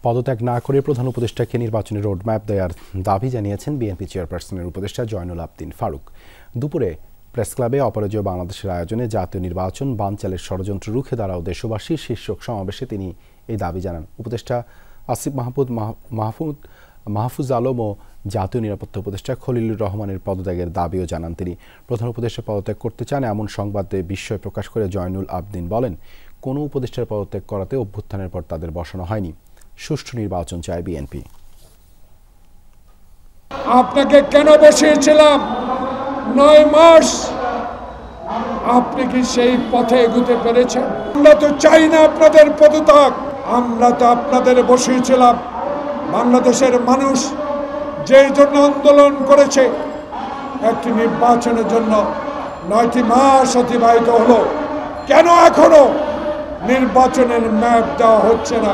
পদত্যাগ না করে প্রধান উপদেষ্টাকে নির্বাচনী রোডম্যাপ দেওয়ার দাবি জানিয়েছেন বিএনপি চেয়ারপারসনের উপদেষ্টা জয়নুল আবদিন ফারুক। দুপুরে প্রেস ক্লাবে অপরাজেয় বাংলাদেশের আয়োজনে জাতীয় নির্বাচন বানচালের ষড়যন্ত্র রুখে দাঁড়াও দেশবাসী শীর্ষক সমাবেশে তিনি এই দাবি জানান। উপদেষ্টা আসিফ মাহফুজ আলম ও জাতীয় নিরাপত্তা উপদেষ্টা খলিলুর রহমানের পদত্যাগের দাবিও জানান তিনি। প্রধান উপদেষ্টা পদত্যাগ করতে চান এমন সংবাদে বিস্ময় প্রকাশ করে জয়নুল আবদিন বলেন, কোনো উপদেষ্টার পদত্যাগ করাতে অভ্যুত্থানের পর তাদের বসানো হয়নি। সুষ্ঠু নির্বাচন চায় বিএনপি। আপনাকে কেন বসিয়েছিলাম 9 মাস, আপনি কি সেই পথে এগোতে পেরেছেন? আমরা তো চাই না আপনাদের পদত্যাগ, আমরা তো আপনাদের বসিয়েছিলাম বাংলাদেশের মানুষ যেই জন্য আন্দোলন করেছে, একটি নির্বাচনের জন্য। 9টি মাস অতিবাহিত হলো, কেন এখনো নির্বাচনের ম্যাপ দেওয়া হচ্ছে না?